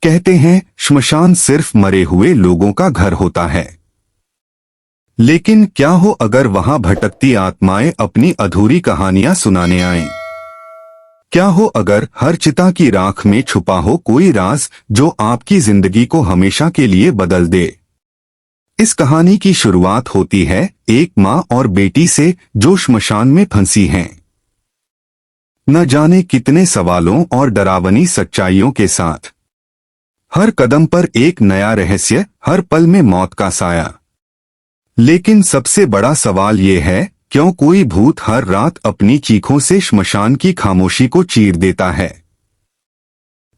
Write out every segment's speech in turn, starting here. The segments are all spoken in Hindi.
कहते हैं श्मशान सिर्फ मरे हुए लोगों का घर होता है, लेकिन क्या हो अगर वहां भटकती आत्माएं अपनी अधूरी कहानियां सुनाने आएं? क्या हो अगर हर चिता की राख में छुपा हो कोई राज जो आपकी जिंदगी को हमेशा के लिए बदल दे? इस कहानी की शुरुआत होती है एक माँ और बेटी से जो श्मशान में फंसी हैं, न जाने कितने सवालों और डरावनी सच्चाइयों के साथ। हर कदम पर एक नया रहस्य, हर पल में मौत का साया। लेकिन सबसे बड़ा सवाल ये है, क्यों कोई भूत हर रात अपनी चीखों से श्मशान की खामोशी को चीर देता है?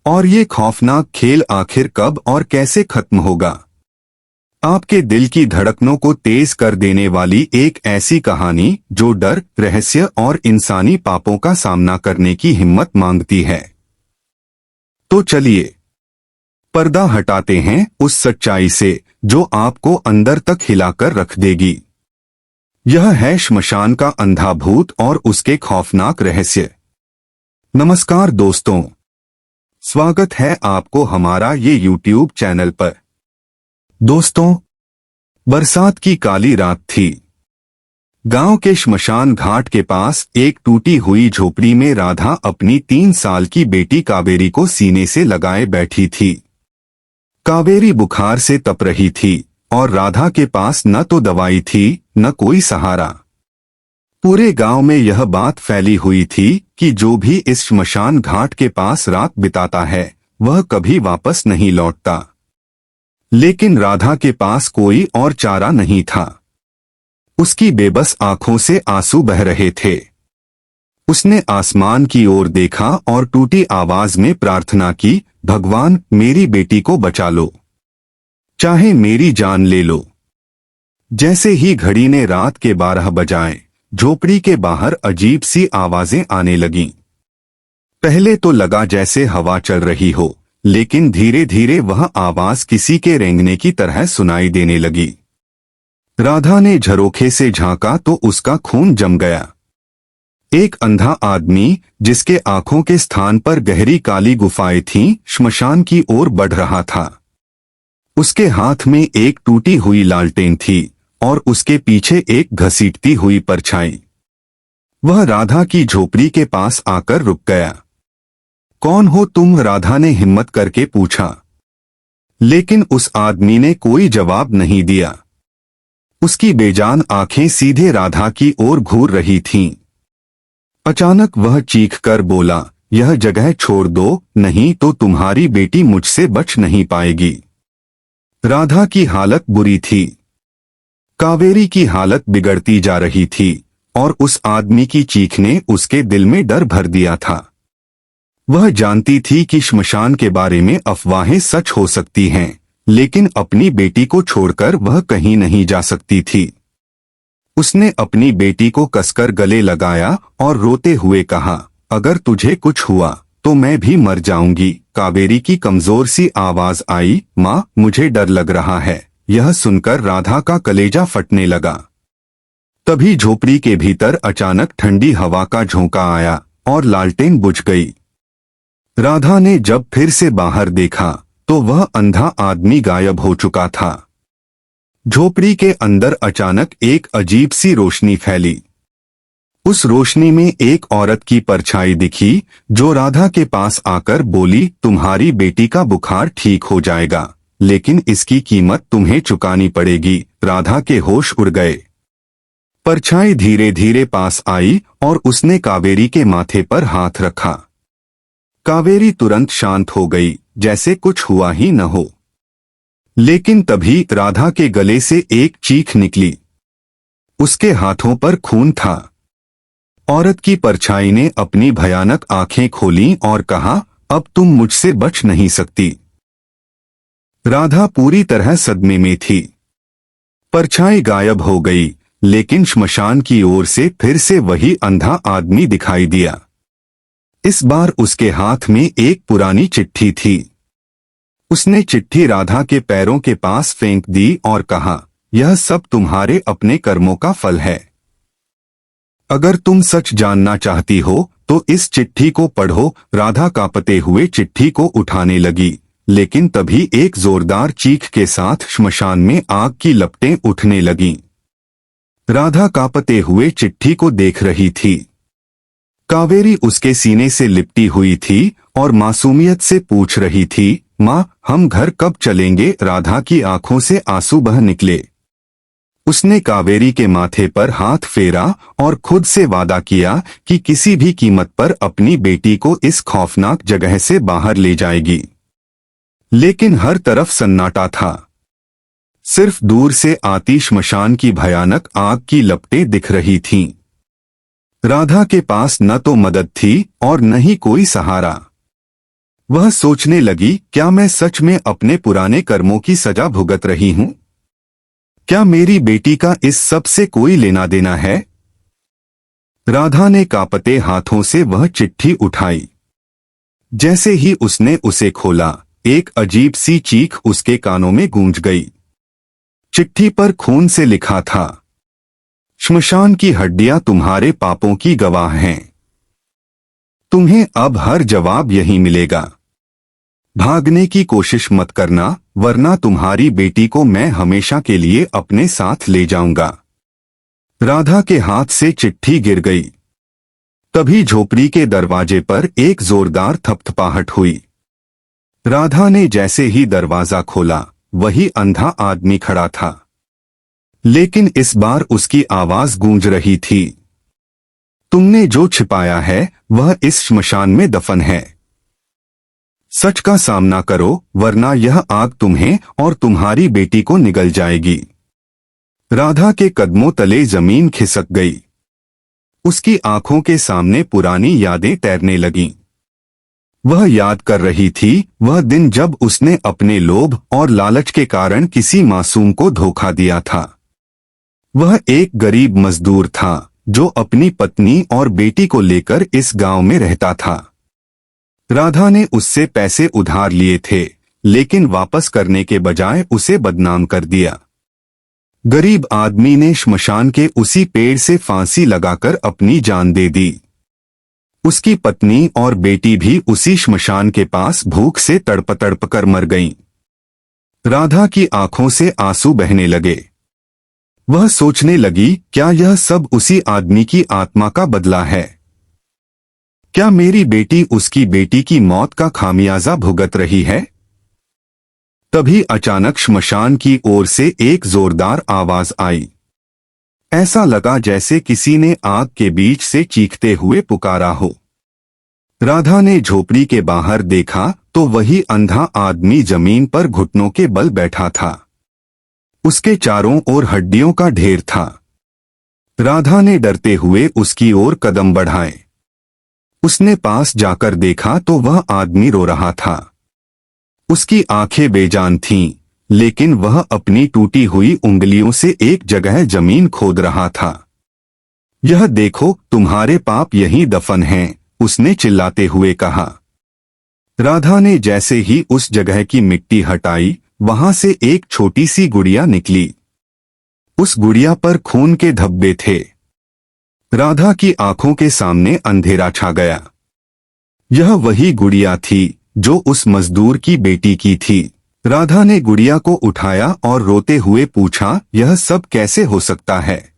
और ये खौफनाक खेल आखिर कब और कैसे खत्म होगा? आपके दिल की धड़कनों को तेज कर देने वाली एक ऐसी कहानी जो डर, रहस्य और इंसानी पापों का सामना करने की हिम्मत मांगती है। तो चलिए पर्दा हटाते हैं उस सच्चाई से जो आपको अंदर तक हिलाकर रख देगी। यह है श्मशान का अंधा भूत और उसके खौफनाक रहस्य। नमस्कार दोस्तों, स्वागत है आपको हमारा ये YouTube चैनल पर। दोस्तों, बरसात की काली रात थी। गांव के श्मशान घाट के पास एक टूटी हुई झोपड़ी में राधा अपनी 3 साल की बेटी कावेरी को सीने से लगाए बैठी थी। कावेरी बुखार से तप रही थी और राधा के पास न तो दवाई थी न कोई सहारा। पूरे गांव में यह बात फैली हुई थी कि जो भी इस श्मशान घाट के पास रात बिताता है वह कभी वापस नहीं लौटता। लेकिन राधा के पास कोई और चारा नहीं था। उसकी बेबस आंखों से आंसू बह रहे थे। उसने आसमान की ओर देखा और टूटी आवाज में प्रार्थना की, भगवान मेरी बेटी को बचा लो, चाहे मेरी जान ले लो। जैसे ही घड़ी ने रात के 12 बजाए, झोपड़ी के बाहर अजीब सी आवाजें आने लगीं। पहले तो लगा जैसे हवा चल रही हो, लेकिन धीरे धीरे वह आवाज किसी के रेंगने की तरह सुनाई देने लगी। राधा ने झरोखे से झांका तो उसका खून जम गया। एक अंधा आदमी जिसके आंखों के स्थान पर गहरी काली गुफाएं थीं, श्मशान की ओर बढ़ रहा था। उसके हाथ में एक टूटी हुई लालटेन थी और उसके पीछे एक घसीटती हुई परछाई। वह राधा की झोपड़ी के पास आकर रुक गया। कौन हो तुम? राधा ने हिम्मत करके पूछा। लेकिन उस आदमी ने कोई जवाब नहीं दिया। उसकी बेजान आंखें सीधे राधा की ओर घूर रही थीं। अचानक वह चीखकर बोला, यह जगह छोड़ दो, नहीं तो तुम्हारी बेटी मुझसे बच नहीं पाएगी। राधा की हालत बुरी थी। कावेरी की हालत बिगड़ती जा रही थी और उस आदमी की चीख ने उसके दिल में डर भर दिया था। वह जानती थी कि श्मशान के बारे में अफवाहें सच हो सकती हैं, लेकिन अपनी बेटी को छोड़कर वह कहीं नहीं जा सकती थी। उसने अपनी बेटी को कसकर गले लगाया और रोते हुए कहा, अगर तुझे कुछ हुआ तो मैं भी मर जाऊंगी। कावेरी की कमजोर सी आवाज आई, माँ मुझे डर लग रहा है। यह सुनकर राधा का कलेजा फटने लगा। तभी झोपड़ी के भीतर अचानक ठंडी हवा का झोंका आया और लालटेन बुझ गई। राधा ने जब फिर से बाहर देखा तो वह अंधा आदमी गायब हो चुका था। झोपड़ी के अंदर अचानक एक अजीब सी रोशनी फैली। उस रोशनी में एक औरत की परछाई दिखी जो राधा के पास आकर बोली, तुम्हारी बेटी का बुखार ठीक हो जाएगा, लेकिन इसकी कीमत तुम्हें चुकानी पड़ेगी। राधा के होश उड़ गए। परछाई धीरे धीरे पास आई और उसने कावेरी के माथे पर हाथ रखा। कावेरी तुरंत शांत हो गई, जैसे कुछ हुआ ही न हो। लेकिन तभी राधा के गले से एक चीख निकली। उसके हाथों पर खून था। औरत की परछाई ने अपनी भयानक आंखें खोलीं और कहा, अब तुम मुझसे बच नहीं सकती। राधा पूरी तरह सदमे में थी। परछाई गायब हो गई, लेकिन श्मशान की ओर से फिर से वही अंधा आदमी दिखाई दिया। इस बार उसके हाथ में एक पुरानी चिट्ठी थी। उसने चिट्ठी राधा के पैरों के पास फेंक दी और कहा, यह सब तुम्हारे अपने कर्मों का फल है। अगर तुम सच जानना चाहती हो तो इस चिट्ठी को पढ़ो। राधा कांपते हुए चिट्ठी को उठाने लगी, लेकिन तभी एक जोरदार चीख के साथ श्मशान में आग की लपटें उठने लगीं। राधा कांपते हुए चिट्ठी को देख रही थी। कावेरी उसके सीने से लिपटी हुई थी और मासूमियत से पूछ रही थी, माँ, हम घर कब चलेंगे? राधा की आंखों से आंसू बह निकले। उसने कावेरी के माथे पर हाथ फेरा और खुद से वादा किया कि किसी भी कीमत पर अपनी बेटी को इस खौफनाक जगह से बाहर ले जाएगी। लेकिन हर तरफ सन्नाटा था। सिर्फ दूर से आती श्मशान की भयानक आग की लपटें दिख रही थीं। राधा के पास न तो मदद थी और न ही कोई सहारा। वह सोचने लगी, क्या मैं सच में अपने पुराने कर्मों की सजा भुगत रही हूं? क्या मेरी बेटी का इस सब से कोई लेना देना है? राधा ने कांपते हाथों से वह चिट्ठी उठाई। जैसे ही उसने उसे खोला, एक अजीब सी चीख उसके कानों में गूंज गई। चिट्ठी पर खून से लिखा था, श्मशान की हड्डियां तुम्हारे पापों की गवाह हैं। तुम्हें अब हर जवाब यहीं मिलेगा। भागने की कोशिश मत करना, वरना तुम्हारी बेटी को मैं हमेशा के लिए अपने साथ ले जाऊंगा। राधा के हाथ से चिट्ठी गिर गई। तभी झोपड़ी के दरवाजे पर एक जोरदार थपथपाहट हुई। राधा ने जैसे ही दरवाजा खोला, वही अंधा आदमी खड़ा था। लेकिन इस बार उसकी आवाज गूंज रही थी, तुमने जो छिपाया है वह इस श्मशान में दफन है। सच का सामना करो, वरना यह आग तुम्हें और तुम्हारी बेटी को निगल जाएगी। राधा के कदमों तले जमीन खिसक गई। उसकी आंखों के सामने पुरानी यादें तैरने लगीं। वह याद कर रही थी वह दिन जब उसने अपने लोभ और लालच के कारण किसी मासूम को धोखा दिया था। वह एक गरीब मजदूर था जो अपनी पत्नी और बेटी को लेकर इस गांव में रहता था। राधा ने उससे पैसे उधार लिए थे, लेकिन वापस करने के बजाय उसे बदनाम कर दिया। गरीब आदमी ने श्मशान के उसी पेड़ से फांसी लगाकर अपनी जान दे दी। उसकी पत्नी और बेटी भी उसी श्मशान के पास भूख से तड़प तड़प कर मर गईं। राधा की आंखों से आंसू बहने लगे। वह सोचने लगी, क्या यह सब उसी आदमी की आत्मा का बदला है? क्या मेरी बेटी उसकी बेटी की मौत का खामियाजा भुगत रही है? तभी अचानक श्मशान की ओर से एक जोरदार आवाज आई। ऐसा लगा जैसे किसी ने आग के बीच से चीखते हुए पुकारा हो। राधा ने झोपड़ी के बाहर देखा तो वही अंधा आदमी जमीन पर घुटनों के बल बैठा था। उसके चारों ओर हड्डियों का ढेर था। राधा ने डरते हुए उसकी ओर कदम बढ़ाए। उसने पास जाकर देखा तो वह आदमी रो रहा था। उसकी आंखें बेजान थीं, लेकिन वह अपनी टूटी हुई उंगलियों से एक जगह जमीन खोद रहा था। यह देखो, तुम्हारे पाप यहीं दफन हैं, उसने चिल्लाते हुए कहा। राधा ने जैसे ही उस जगह की मिट्टी हटाई, वहां से एक छोटी सी गुड़िया निकली। उस गुड़िया पर खून के धब्बे थे। राधा की आंखों के सामने अंधेरा छा गया। यह वही गुड़िया थी जो उस मजदूर की बेटी की थी। राधा ने गुड़िया को उठाया और रोते हुए पूछा, यह सब कैसे हो सकता है?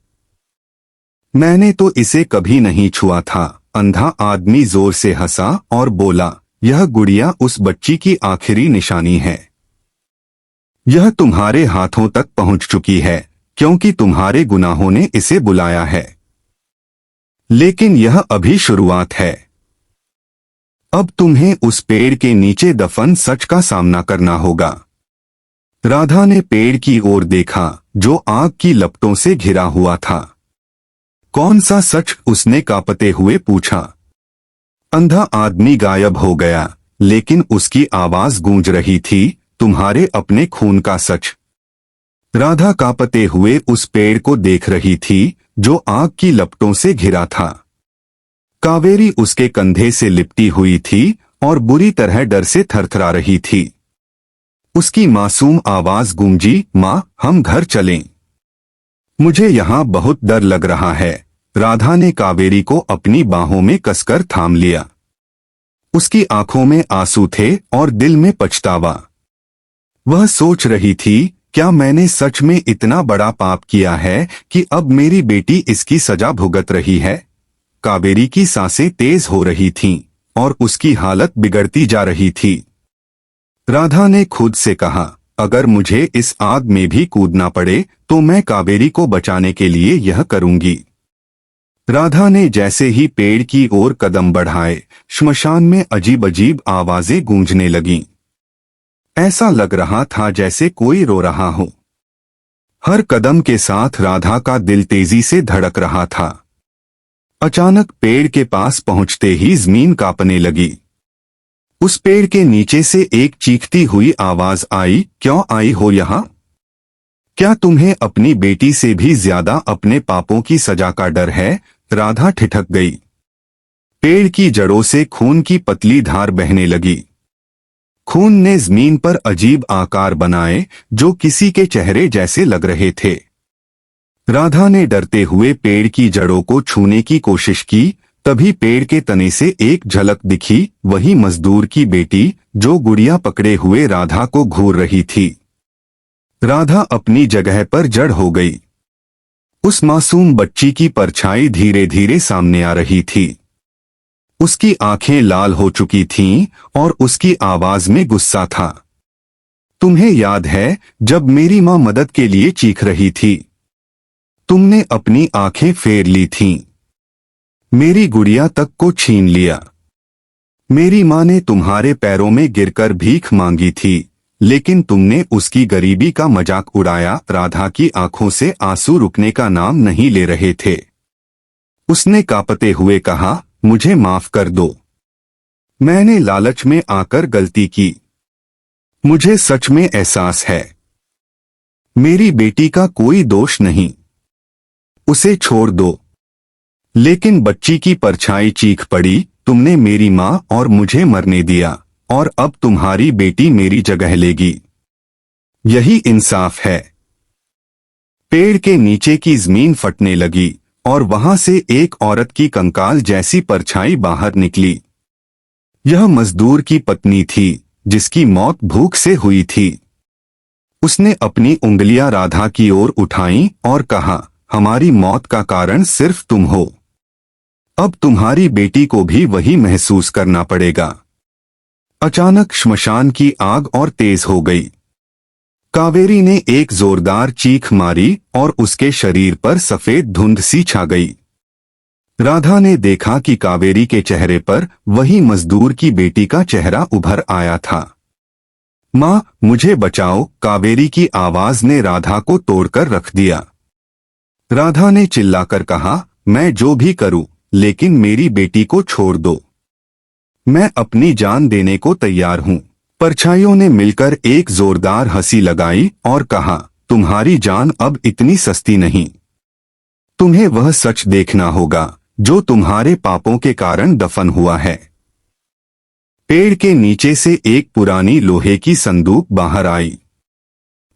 मैंने तो इसे कभी नहीं छुआ था। अंधा आदमी जोर से हंसा और बोला, यह गुड़िया उस बच्ची की आखिरी निशानी है। यह तुम्हारे हाथों तक पहुंच चुकी है, क्योंकि तुम्हारे गुनाहों ने इसे बुलाया है। लेकिन यह अभी शुरुआत है। अब तुम्हें उस पेड़ के नीचे दफन सच का सामना करना होगा। राधा ने पेड़ की ओर देखा जो आग की लपटों से घिरा हुआ था। कौन सा सच? उसने कांपते हुए पूछा। अंधा आदमी गायब हो गया, लेकिन उसकी आवाज गूंज रही थी, तुम्हारे अपने खून का सच। राधा कांपते हुए उस पेड़ को देख रही थी जो आग की लपटों से घिरा था। कावेरी उसके कंधे से लिपटी हुई थी और बुरी तरह डर से थरथरा रही थी। उसकी मासूम आवाज गूंजी, माँ, हम घर चलें। मुझे यहाँ बहुत डर लग रहा है। राधा ने कावेरी को अपनी बाहों में कसकर थाम लिया। उसकी आंखों में आंसू थे और दिल में पछतावा। वह सोच रही थी, क्या मैंने सच में इतना बड़ा पाप किया है कि अब मेरी बेटी इसकी सजा भुगत रही है। कावेरी की सांसें तेज हो रही थीं और उसकी हालत बिगड़ती जा रही थी। राधा ने खुद से कहा, अगर मुझे इस आग में भी कूदना पड़े तो मैं कावेरी को बचाने के लिए यह करूंगी। राधा ने जैसे ही पेड़ की ओर कदम बढ़ाए, श्मशान में अजीब अजीब आवाजें गूंजने लगीं। ऐसा लग रहा था जैसे कोई रो रहा हो। हर कदम के साथ राधा का दिल तेजी से धड़क रहा था। अचानक पेड़ के पास पहुंचते ही जमीन कांपने लगी। उस पेड़ के नीचे से एक चीखती हुई आवाज आई, क्यों आई हो यहाँ? क्या तुम्हें अपनी बेटी से भी ज्यादा अपने पापों की सजा का डर है? राधा ठिठक गई। पेड़ की जड़ों से खून की पतली धार बहने लगी। खून ने जमीन पर अजीब आकार बनाए जो किसी के चेहरे जैसे लग रहे थे। राधा ने डरते हुए पेड़ की जड़ों को छूने की कोशिश की। तभी पेड़ के तने से एक झलक दिखी, वही मजदूर की बेटी जो गुड़िया पकड़े हुए राधा को घूर रही थी। राधा अपनी जगह पर जड़ हो गई। उस मासूम बच्ची की परछाई धीरे धीरे सामने आ रही थी। उसकी आंखें लाल हो चुकी थीं और उसकी आवाज में गुस्सा था। तुम्हें याद है जब मेरी मां मदद के लिए चीख रही थी? तुमने अपनी आंखें फेर ली थीं। मेरी गुड़िया तक को छीन लिया। मेरी मां ने तुम्हारे पैरों में गिरकर भीख मांगी थी, लेकिन तुमने उसकी गरीबी का मजाक उड़ाया। राधा की आंखों से आंसू रुकने का नाम नहीं ले रहे थे। उसने कांपते हुए कहा, मुझे माफ कर दो। मैंने लालच में आकर गलती की। मुझे सच में एहसास है, मेरी बेटी का कोई दोष नहीं। उसे छोड़ दो। लेकिन बच्ची की परछाई चीख पड़ी, तुमने मेरी मां और मुझे मरने दिया और अब तुम्हारी बेटी मेरी जगह लेगी। यही इंसाफ है। पेड़ के नीचे की जमीन फटने लगी और वहां से एक औरत की कंकाल जैसी परछाई बाहर निकली। यह मजदूर की पत्नी थी जिसकी मौत भूख से हुई थी। उसने अपनी उंगलियां राधा की ओर उठाईं और कहा, हमारी मौत का कारण सिर्फ तुम हो। अब तुम्हारी बेटी को भी वही महसूस करना पड़ेगा। अचानक श्मशान की आग और तेज हो गई। कावेरी ने एक जोरदार चीख मारी और उसके शरीर पर सफेद धुंध सी छा गई। राधा ने देखा कि कावेरी के चेहरे पर वही मजदूर की बेटी का चेहरा उभर आया था। मां, मुझे बचाओ! कावेरी की आवाज ने राधा को तोड़कर रख दिया। राधा ने चिल्लाकर कहा, मैं जो भी करूं, लेकिन मेरी बेटी को छोड़ दो। मैं अपनी जान देने को तैयार हूं। परछाइयों ने मिलकर एक जोरदार हंसी लगाई और कहा, तुम्हारी जान अब इतनी सस्ती नहीं। तुम्हें वह सच देखना होगा जो तुम्हारे पापों के कारण दफन हुआ है। पेड़ के नीचे से एक पुरानी लोहे की संदूक बाहर आई।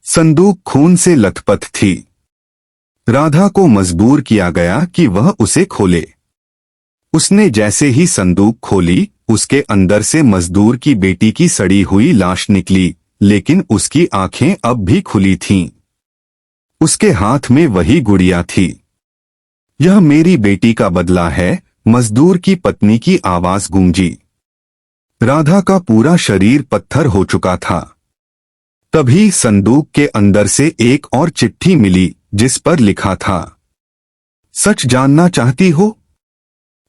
संदूक खून से लथपथ थी। राधा को मजबूर किया गया कि वह उसे खोले। उसने जैसे ही संदूक खोली, उसके अंदर से मजदूर की बेटी की सड़ी हुई लाश निकली, लेकिन उसकी आंखें अब भी खुली थीं। उसके हाथ में वही गुड़िया थी। यह मेरी बेटी का बदला है, मजदूर की पत्नी की आवाज गूंजी। राधा का पूरा शरीर पत्थर हो चुका था। तभी संदूक के अंदर से एक और चिट्ठी मिली जिस पर लिखा था, सच जानना चाहती हो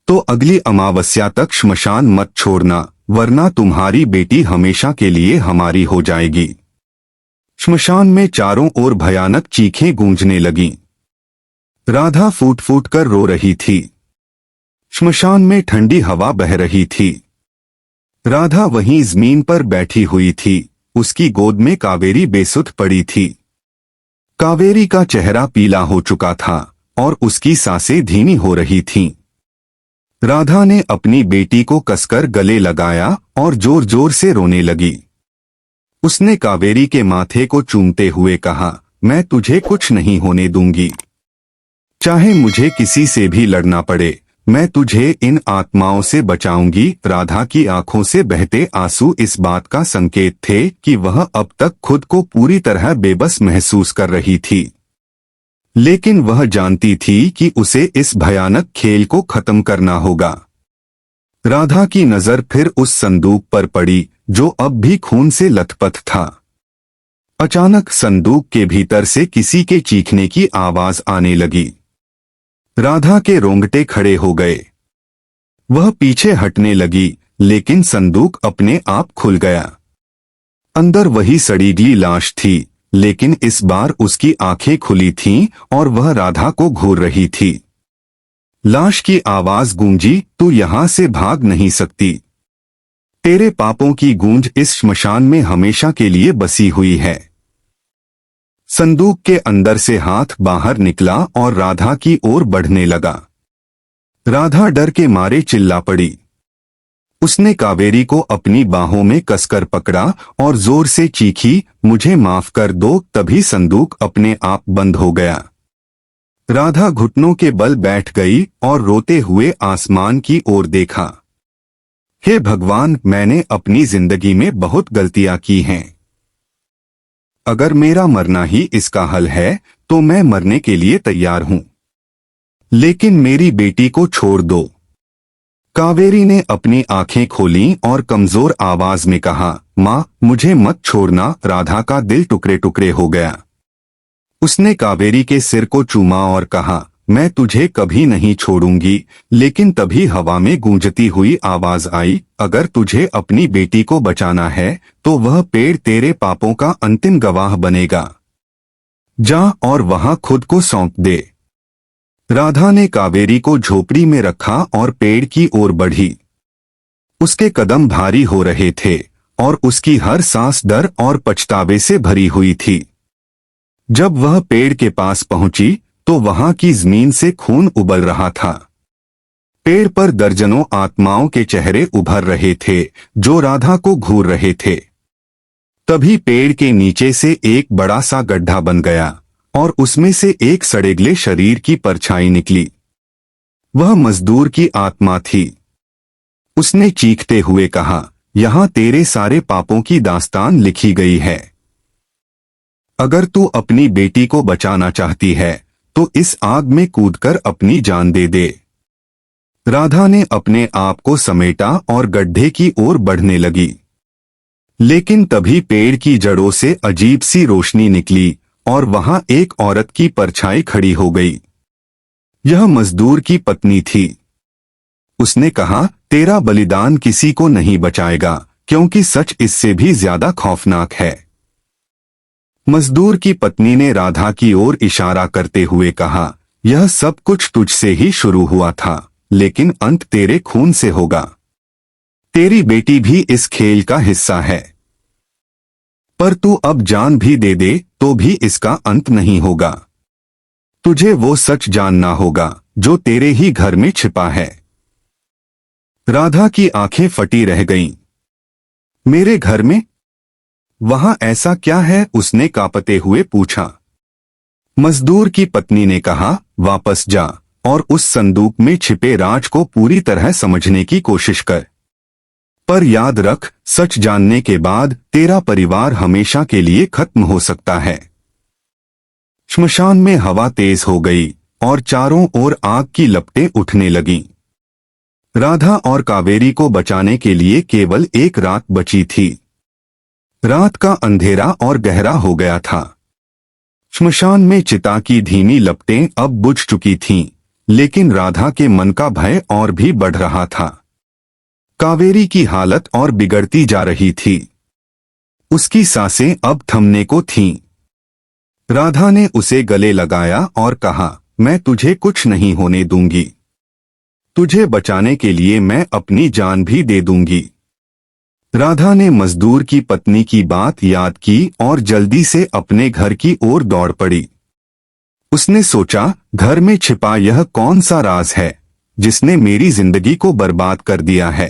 तो अगली अमावस्या तक श्मशान मत छोड़ना, वरना तुम्हारी बेटी हमेशा के लिए हमारी हो जाएगी। श्मशान में चारों ओर भयानक चीखें गूंजने लगीं। राधा फूट फूट कर रो रही थी। श्मशान में ठंडी हवा बह रही थी। राधा वहीं जमीन पर बैठी हुई थी। उसकी गोद में कावेरी बेसुध पड़ी थी। कावेरी का चेहरा पीला हो चुका था और उसकी सांसें धीमी हो रही थीं। राधा ने अपनी बेटी को कसकर गले लगाया और जोर जोर से रोने लगी। उसने कावेरी के माथे को चूमते हुए कहा, मैं तुझे कुछ नहीं होने दूंगी। चाहे मुझे किसी से भी लड़ना पड़े, मैं तुझे इन आत्माओं से बचाऊंगी। राधा की आंखों से बहते आंसू इस बात का संकेत थे कि वह अब तक खुद को पूरी तरह बेबस महसूस कर रही थी, लेकिन वह जानती थी कि उसे इस भयानक खेल को खत्म करना होगा। राधा की नजर फिर उस संदूक पर पड़ी जो अब भी खून से लथपथ था। अचानक संदूक के भीतर से किसी के चीखने की आवाज आने लगी। राधा के रोंगटे खड़े हो गए। वह पीछे हटने लगी, लेकिन संदूक अपने आप खुल गया। अंदर वही सड़ी गली लाश थी, लेकिन इस बार उसकी आंखें खुली थीं और वह राधा को घूर रही थी। लाश की आवाज गूंजी, तू यहां से भाग नहीं सकती। तेरे पापों की गूंज इस श्मशान में हमेशा के लिए बसी हुई है। संदूक के अंदर से हाथ बाहर निकला और राधा की ओर बढ़ने लगा। राधा डर के मारे चिल्ला पड़ी। उसने कावेरी को अपनी बाहों में कसकर पकड़ा और जोर से चीखी, मुझे माफ कर दो। तभी संदूक अपने आप बंद हो गया। राधा घुटनों के बल बैठ गई और रोते हुए आसमान की ओर देखा। हे भगवान, मैंने अपनी जिंदगी में बहुत गलतियां की हैं। अगर मेरा मरना ही इसका हल है तो मैं मरने के लिए तैयार हूं, लेकिन मेरी बेटी को छोड़ दो। कावेरी ने अपनी आंखें खोलीं और कमजोर आवाज में कहा, मां, मुझे मत छोड़ना। राधा का दिल टुकड़े टुकड़े हो गया। उसने कावेरी के सिर को चूमा और कहा, मैं तुझे कभी नहीं छोड़ूंगी। लेकिन तभी हवा में गूंजती हुई आवाज आई, अगर तुझे अपनी बेटी को बचाना है तो वह पेड़ तेरे पापों का अंतिम गवाह बनेगा। जा और वहां खुद को सौंप दे। राधा ने कावेरी को झोपड़ी में रखा और पेड़ की ओर बढ़ी। उसके कदम भारी हो रहे थे और उसकी हर सांस डर और पछतावे से भरी हुई थी। जब वह पेड़ के पास पहुंची तो वहां की जमीन से खून उबल रहा था। पेड़ पर दर्जनों आत्माओं के चेहरे उभर रहे थे जो राधा को घूर रहे थे। तभी पेड़ के नीचे से एक बड़ा सा गड्ढा बन गया और उसमें से एक सड़ेगले शरीर की परछाई निकली। वह मजदूर की आत्मा थी। उसने चीखते हुए कहा, यहां तेरे सारे पापों की दास्तान लिखी गई है। अगर तू अपनी बेटी को बचाना चाहती है तो इस आग में कूदकर अपनी जान दे दे। राधा ने अपने आप को समेटा और गड्ढे की ओर बढ़ने लगी, लेकिन तभी पेड़ की जड़ों से अजीब सी रोशनी निकली और वहां एक औरत की परछाई खड़ी हो गई। यह मजदूर की पत्नी थी। उसने कहा, तेरा बलिदान किसी को नहीं बचाएगा, क्योंकि सच इससे भी ज्यादा खौफनाक है। मजदूर की पत्नी ने राधा की ओर इशारा करते हुए कहा, यह सब कुछ तुझसे ही शुरू हुआ था, लेकिन अंत तेरे खून से होगा। तेरी बेटी भी इस खेल का हिस्सा है, पर तू अब जान भी दे दे तो भी इसका अंत नहीं होगा। तुझे वो सच जानना होगा जो तेरे ही घर में छिपा है। राधा की आंखें फटी रह गईं। मेरे घर में? वहां ऐसा क्या है? उसने कांपते हुए पूछा। मजदूर की पत्नी ने कहा, वापस जा और उस संदूक में छिपे राज को पूरी तरह समझने की कोशिश कर। पर याद रख, सच जानने के बाद तेरा परिवार हमेशा के लिए खत्म हो सकता है। श्मशान में हवा तेज हो गई और चारों ओर आग की लपटें उठने लगीं। राधा और कावेरी को बचाने के लिए केवल एक रात बची थी। रात का अंधेरा और गहरा हो गया था। श्मशान में चिता की धीमी लपटें अब बुझ चुकी थीं, लेकिन राधा के मन का भय और भी बढ़ रहा था। कावेरी की हालत और बिगड़ती जा रही थी। उसकी सांसें अब थमने को थीं। राधा ने उसे गले लगाया और कहा, मैं तुझे कुछ नहीं होने दूंगी। तुझे बचाने के लिए मैं अपनी जान भी दे दूंगी। राधा ने मजदूर की पत्नी की बात याद की और जल्दी से अपने घर की ओर दौड़ पड़ी। उसने सोचा, घर में छिपा यह कौन सा राज है जिसने मेरी जिंदगी को बर्बाद कर दिया है।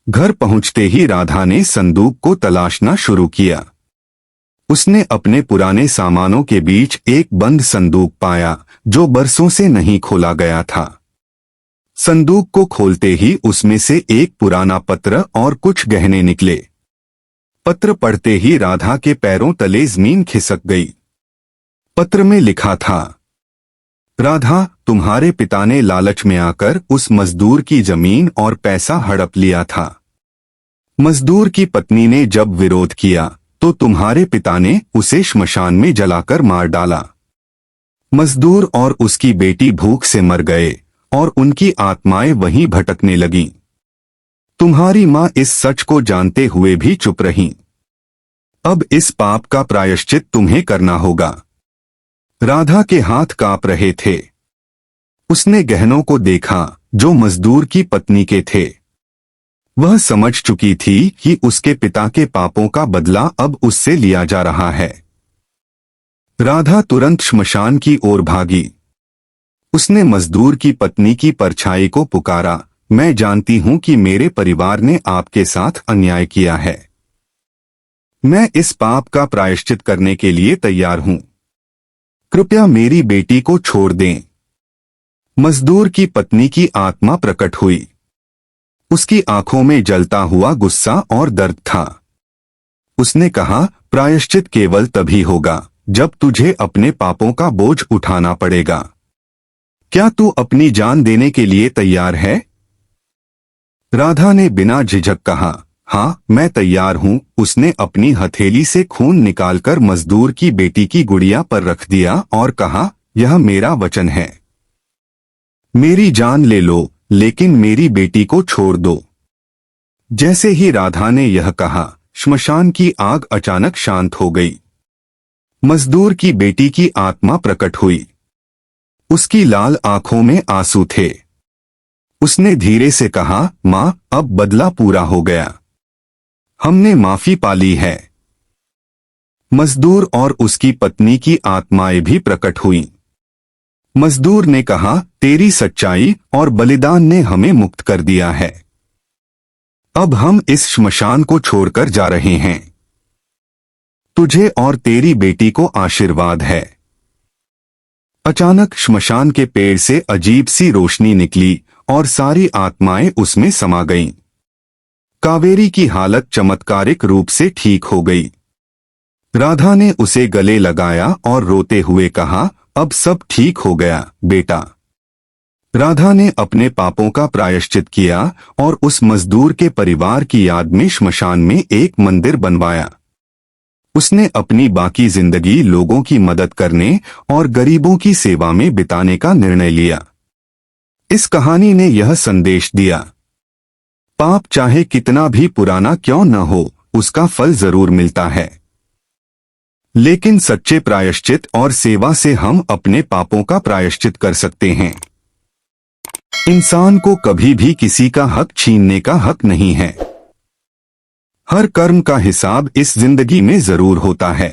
घर पहुंचते ही राधा ने संदूक को तलाशना शुरू किया। उसने अपने पुराने सामानों के बीच एक बंद संदूक पाया जो बरसों से नहीं खोला गया था। संदूक को खोलते ही उसमें से एक पुराना पत्र और कुछ गहने निकले। पत्र पढ़ते ही राधा के पैरों तले जमीन खिसक गई। पत्र में लिखा था, राधा, तुम्हारे पिता ने लालच में आकर उस मजदूर की जमीन और पैसा हड़प लिया था। मजदूर की पत्नी ने जब विरोध किया तो तुम्हारे पिता ने उसे श्मशान में जलाकर मार डाला। मजदूर और उसकी बेटी भूख से मर गए और उनकी आत्माएं वहीं भटकने लगीं। तुम्हारी मां इस सच को जानते हुए भी चुप रहीं। अब इस पाप का प्रायश्चित तुम्हें करना होगा। राधा के हाथ कांप रहे थे। उसने गहनों को देखा जो मजदूर की पत्नी के थे। वह समझ चुकी थी कि उसके पिता के पापों का बदला अब उससे लिया जा रहा है। राधा तुरंत श्मशान की ओर भागी। उसने मजदूर की पत्नी की परछाई को पुकारा, मैं जानती हूं कि मेरे परिवार ने आपके साथ अन्याय किया है। मैं इस पाप का प्रायश्चित करने के लिए तैयार हूं। कृपया मेरी बेटी को छोड़ दें। मजदूर की पत्नी की आत्मा प्रकट हुई। उसकी आंखों में जलता हुआ गुस्सा और दर्द था। उसने कहा, प्रायश्चित केवल तभी होगा जब तुझे अपने पापों का बोझ उठाना पड़ेगा। क्या तू अपनी जान देने के लिए तैयार है? राधा ने बिना झिझक कहा, हाँ, मैं तैयार हूं। उसने अपनी हथेली से खून निकालकर मजदूर की बेटी की गुड़िया पर रख दिया और कहा, यह मेरा वचन है। मेरी जान ले लो, लेकिन मेरी बेटी को छोड़ दो। जैसे ही राधा ने यह कहा, श्मशान की आग अचानक शांत हो गई। मजदूर की बेटी की आत्मा प्रकट हुई। उसकी लाल आंखों में आंसू थे। उसने धीरे से कहा, मां, अब बदला पूरा हो गया। हमने माफी पाली है। मजदूर और उसकी पत्नी की आत्माएं भी प्रकट हुईं। मजदूर ने कहा, तेरी सच्चाई और बलिदान ने हमें मुक्त कर दिया है। अब हम इस श्मशान को छोड़कर जा रहे हैं। तुझे और तेरी बेटी को आशीर्वाद है। अचानक श्मशान के पेड़ से अजीब सी रोशनी निकली और सारी आत्माएं उसमें समा गईं। कावेरी की हालत चमत्कारिक रूप से ठीक हो गई। राधा ने उसे गले लगाया और रोते हुए कहा, अब सब ठीक हो गया बेटा। राधा ने अपने पापों का प्रायश्चित किया और उस मजदूर के परिवार की याद में श्मशान में एक मंदिर बनवाया। उसने अपनी बाकी जिंदगी लोगों की मदद करने और गरीबों की सेवा में बिताने का निर्णय लिया। इस कहानी ने यह संदेश दिया, पाप चाहे कितना भी पुराना क्यों न हो, उसका फल जरूर मिलता है। लेकिन सच्चे प्रायश्चित और सेवा से हम अपने पापों का प्रायश्चित कर सकते हैं। इंसान को कभी भी किसी का हक छीनने का हक नहीं है। हर कर्म का हिसाब इस जिंदगी में जरूर होता है।